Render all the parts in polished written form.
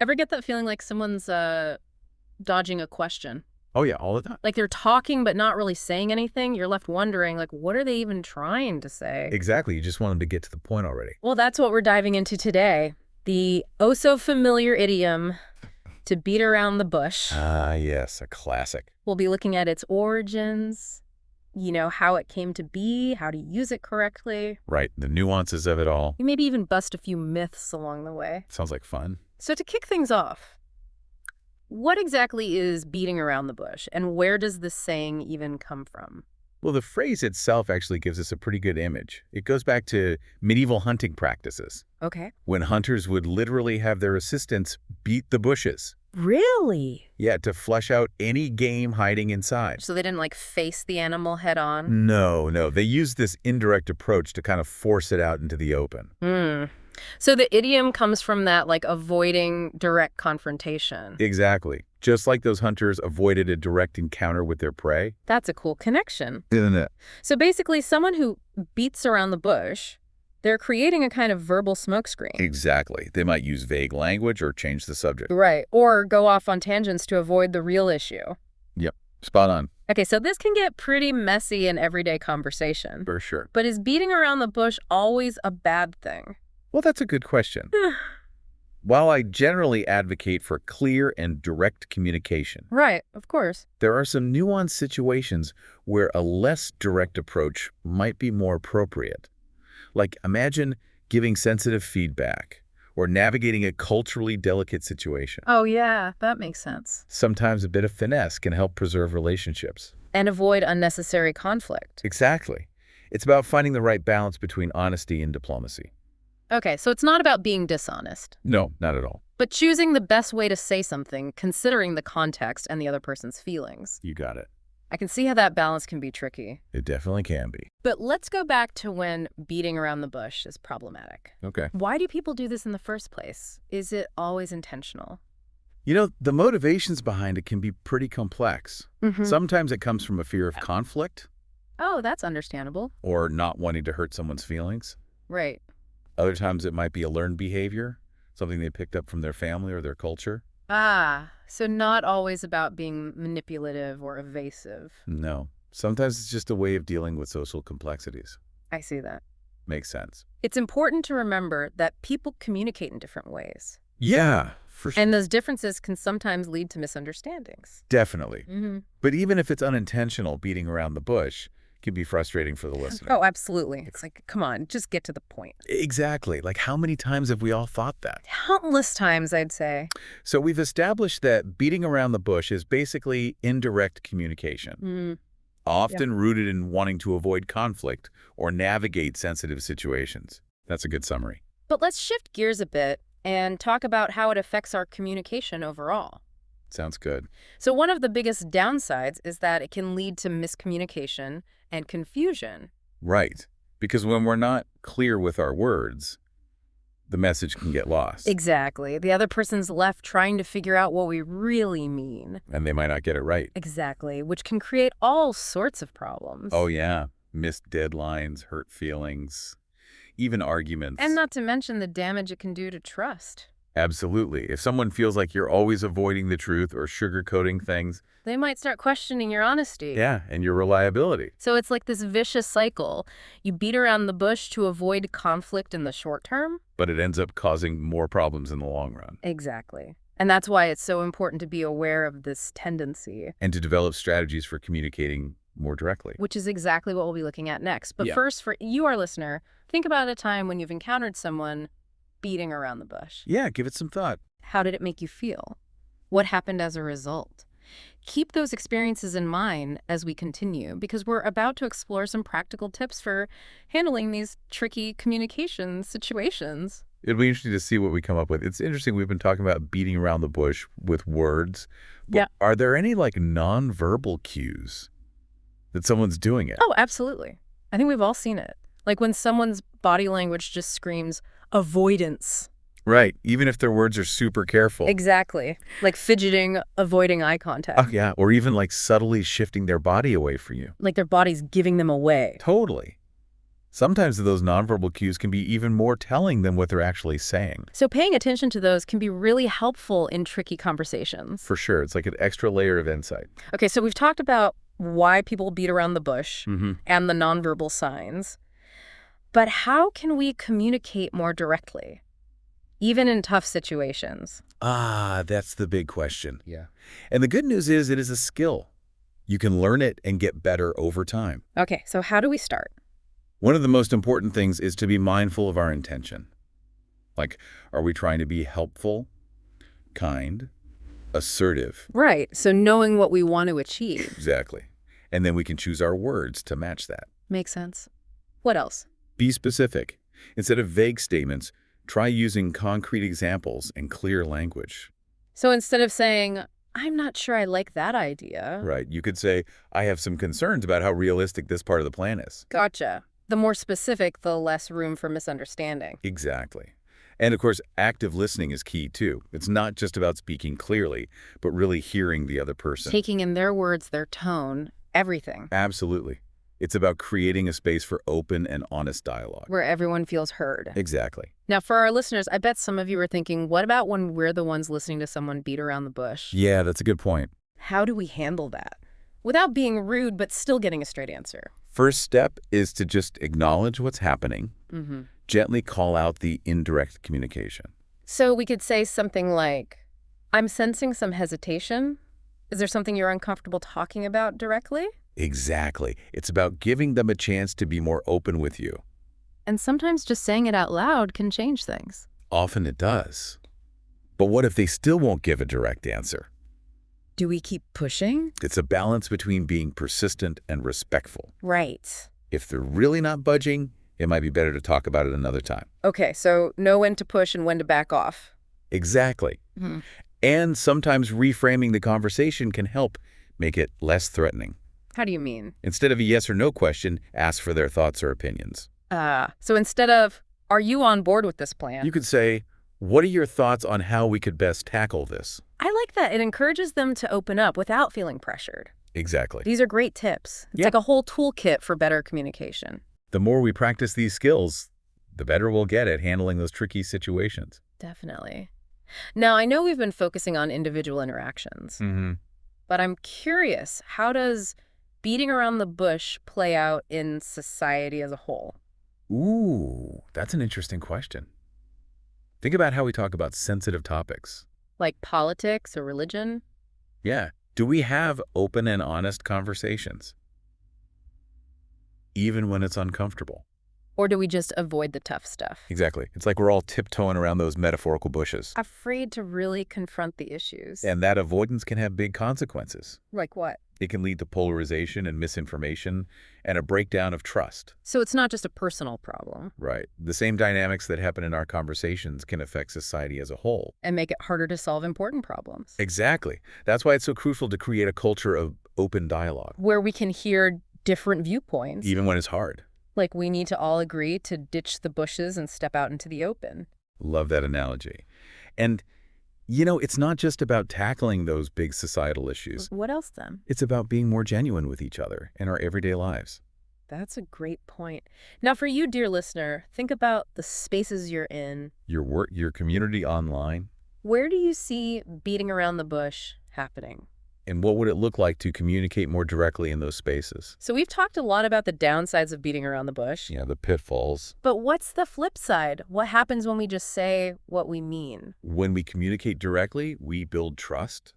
Ever get that feeling like someone's dodging a question? Oh, yeah, all the time. Like they're talking but not really saying anything? You're left wondering, like, what are they even trying to say? Exactly. You just want them to get to the point already. Well, that's what we're diving into today. The oh-so-familiar idiom, to beat around the bush. Ah, yes, a classic. We'll be looking at its origins, how it came to be, how to use it correctly. Right, the nuances of it all. We maybe even bust a few myths along the way. Sounds like fun. So to kick things off, what exactly is beating around the bush, and where does this saying even come from? Well, the phrase itself actually gives us a pretty good image. It goes back to medieval hunting practices, Okay. when hunters would literally have their assistants beat the bushes. Really? Yeah, to flush out any game hiding inside. So they didn't, like, face the animal head on? No. They used this indirect approach to kind of force it out into the open. So the idiom comes from that, like, avoiding direct confrontation. Exactly. Just like those hunters avoided a direct encounter with their prey. That's a cool connection. Isn't it? So basically, someone who beats around the bush, they're creating a kind of verbal smokescreen. Exactly. They might use vague language or change the subject. Right. Or go off on tangents to avoid the real issue. Yep. Spot on. Okay, so this can get pretty messy in everyday conversation. For sure. But is beating around the bush always a bad thing? Well, that's a good question. While I generally advocate for clear and direct communication, Right, of course. there are some nuanced situations where a less direct approach might be more appropriate. Like, imagine giving sensitive feedback or navigating a culturally delicate situation. Oh, yeah, that makes sense. Sometimes a bit of finesse can help preserve relationships. And avoid unnecessary conflict. Exactly. It's about finding the right balance between honesty and diplomacy. Okay, so it's not about being dishonest, No, not at all. but choosing the best way to say something, considering the context and the other person's feelings. You got it. I can see how that balance can be tricky. It definitely can be. But let's go back to when beating around the bush is problematic. Okay. Why do people do this in the first place? Is it always intentional? You know, the motivations behind it can be pretty complex. Sometimes it comes from a fear of conflict Oh, that's understandable. or not wanting to hurt someone's feelings. Right. Other times it might be a learned behavior, something they picked up from their family or their culture. Ah, so not always about being manipulative or evasive. No. Sometimes it's just a way of dealing with social complexities. I see that. Makes sense. It's important to remember that people communicate in different ways. Yeah, for sure. And those differences can sometimes lead to misunderstandings. Definitely. But even if it's unintentional, beating around the bush can be frustrating for the listener. Oh, absolutely. It's like, come on, just get to the point. Exactly. Like, how many times have we all thought that? Countless times, I'd say. So we've established that beating around the bush is basically indirect communication, often rooted in wanting to avoid conflict or navigate sensitive situations. That's a good summary. But let's shift gears a bit and talk about how it affects our communication overall. Sounds good. So one of the biggest downsides is that it can lead to miscommunication and confusion. Right. Because when we're not clear with our words, the message can get lost. Exactly. The other person's left trying to figure out what we really mean. And they might not get it right. Exactly, which can create all sorts of problems. Oh, yeah. Missed deadlines, hurt feelings, even arguments. And not to mention the damage it can do to trust. Absolutely. If someone feels like you're always avoiding the truth or sugarcoating things, They might start questioning your honesty. yeah, and your reliability. So it's like this vicious cycle. You beat around the bush to avoid conflict in the short term. But it ends up causing more problems in the long run. Exactly. And that's why it's so important to be aware of this tendency. And to develop strategies for communicating more directly. Which is exactly what we'll be looking at next. But Yeah. first, for you, our listener, think about a time when you've encountered someone beating around the bush. Yeah, give it some thought. How did it make you feel? What happened as a result? Keep those experiences in mind as we continue, because we're about to explore some practical tips for handling these tricky communication situations. It'll be interesting to see what we come up with. It's interesting, we've been talking about beating around the bush with words. But Yeah. are there any, like, nonverbal cues that someone's doing it? Oh, absolutely. I think we've all seen it. Like when someone's body language just screams avoidance. Right, even if their words are super careful. Exactly. Like fidgeting, avoiding eye contact. Oh, yeah, or even, like, subtly shifting their body away from you. Like their body's giving them away. Totally. Sometimes those nonverbal cues can be even more telling than what they're actually saying. So paying attention to those can be really helpful in tricky conversations. For sure, it's like an extra layer of insight. Okay, so we've talked about why people beat around the bush Mm-hmm. and the nonverbal signs. But how can we communicate more directly, even in tough situations? Ah, that's the big question. Yeah. And the good news is it is a skill. You can learn it and get better over time. Okay, so how do we start? One of the most important things is to be mindful of our intention. Like, are we trying to be helpful, kind, assertive? Right, so knowing what we want to achieve. Exactly. And then we can choose our words to match that. Makes sense. What else? Be specific. Instead of vague statements, try using concrete examples and clear language. So instead of saying, I'm not sure I like that idea. Right. You could say, I have some concerns about how realistic this part of the plan is. Gotcha. The more specific, the less room for misunderstanding. Exactly. And of course, active listening is key too. It's not just about speaking clearly, but really hearing the other person. Taking in their words, their tone, everything. Absolutely. It's about creating a space for open and honest dialogue. Where everyone feels heard. Exactly. Now, for our listeners, I bet some of you are thinking, what about when we're the ones listening to someone beat around the bush? Yeah, that's a good point. How do we handle that? Without being rude, but still getting a straight answer. First step is to just acknowledge what's happening. Gently call out the indirect communication. So we could say something like, I'm sensing some hesitation. Is there something you're uncomfortable talking about directly? Exactly. It's about giving them a chance to be more open with you. And sometimes just saying it out loud can change things. Often it does. But what if they still won't give a direct answer? Do we keep pushing? It's a balance between being persistent and respectful. Right. If they're really not budging, it might be better to talk about it another time. Okay, so know when to push and when to back off. Exactly. And sometimes reframing the conversation can help make it less threatening. How do you mean? Instead of a yes or no question, ask for their thoughts or opinions. So instead of, are you on board with this plan? You could say, what are your thoughts on how we could best tackle this? I like that. It encourages them to open up without feeling pressured. Exactly. These are great tips. It's Yeah. like a whole toolkit for better communication. The more we practice these skills, the better we'll get at handling those tricky situations. Definitely. Now, I know we've been focusing on individual interactions, but I'm curious, how does beating around the bush play out in society as a whole? Ooh, that's an interesting question. Think about how we talk about sensitive topics. Like politics or religion? Yeah. Do we have open and honest conversations? Even when it's uncomfortable. Or do we just avoid the tough stuff? Exactly. It's like we're all tiptoeing around those metaphorical bushes. Afraid to really confront the issues. And that avoidance can have big consequences. Like what? It can lead to polarization and misinformation and a breakdown of trust. So it's not just a personal problem. Right. The same dynamics that happen in our conversations can affect society as a whole. And make it harder to solve important problems. Exactly. That's why it's so crucial to create a culture of open dialogue. Where we can hear different viewpoints. Even when it's hard. Like we need to all agree to ditch the bushes and step out into the open. Love that analogy. And, you know, it's not just about tackling those big societal issues. What else then? It's about being more genuine with each other in our everyday lives. That's a great point. Now, for you, dear listener, think about the spaces you're in. Your work, your community online. Where do you see beating around the bush happening? And what would it look like to communicate more directly in those spaces? So we've talked a lot about the downsides of beating around the bush. Yeah, the pitfalls. But what's the flip side? What happens when we just say what we mean? When we communicate directly, we build trust.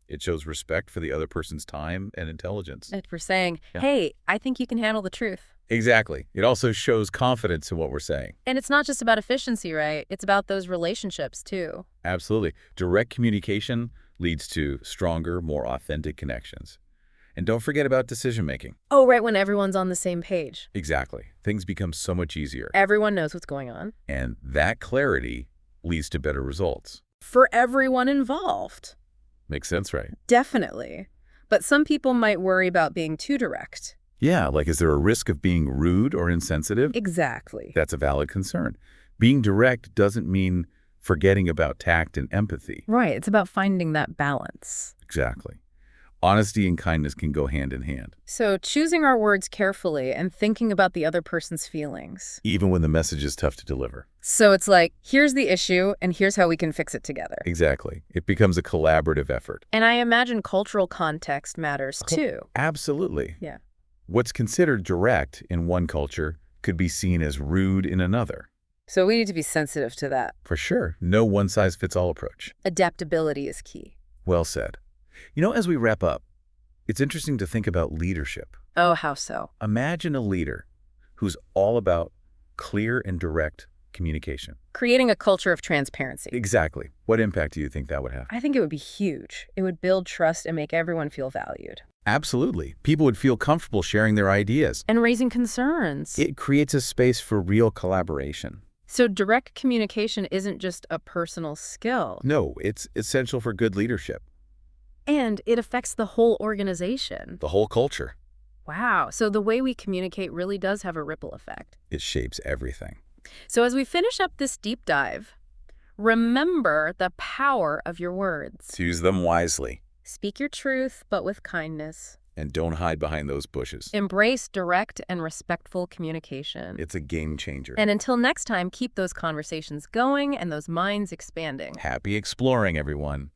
It shows respect for the other person's time and intelligence. If we're saying, Yeah. hey, I think you can handle the truth. Exactly. It also shows confidence in what we're saying. And it's not just about efficiency, right? It's about those relationships, too. Absolutely. Direct communication leads to stronger, more authentic connections. And don't forget about decision-making. Oh, right, when everyone's on the same page. Exactly. Things become so much easier. Everyone knows what's going on. And that clarity leads to better results. For everyone involved. Makes sense, right? Definitely. But some people might worry about being too direct. Yeah, like is there a risk of being rude or insensitive? Exactly. That's a valid concern. Being direct doesn't mean forgetting about tact and empathy. Right. It's about finding that balance. Exactly. Honesty and kindness can go hand in hand, So choosing our words carefully and thinking about the other person's feelings. even when the message is tough to deliver. So it's like, here's the issue, and here's how we can fix it together. Exactly. It becomes a collaborative effort. And I imagine cultural context matters too. Absolutely. Yeah. What's considered direct in one culture could be seen as rude in another. So we need to be sensitive to that. For sure, no one-size-fits-all approach. Adaptability is key. Well said. As we wrap up, it's interesting to think about leadership. Oh, how so? Imagine a leader who's all about clear and direct communication. Creating a culture of transparency. Exactly. What impact do you think that would have? I think it would be huge. It would build trust and make everyone feel valued. Absolutely. People would feel comfortable sharing their ideas. And raising concerns. It creates a space for real collaboration. So direct communication isn't just a personal skill. No, it's essential for good leadership. And it affects the whole organization. The whole culture. Wow. So the way we communicate really does have a ripple effect. It shapes everything. So as we finish up this deep dive, remember the power of your words. Use them wisely. Speak your truth, but with kindness. And don't hide behind those bushes. Embrace direct and respectful communication. It's a game changer. And until next time, keep those conversations going and those minds expanding. Happy exploring, everyone.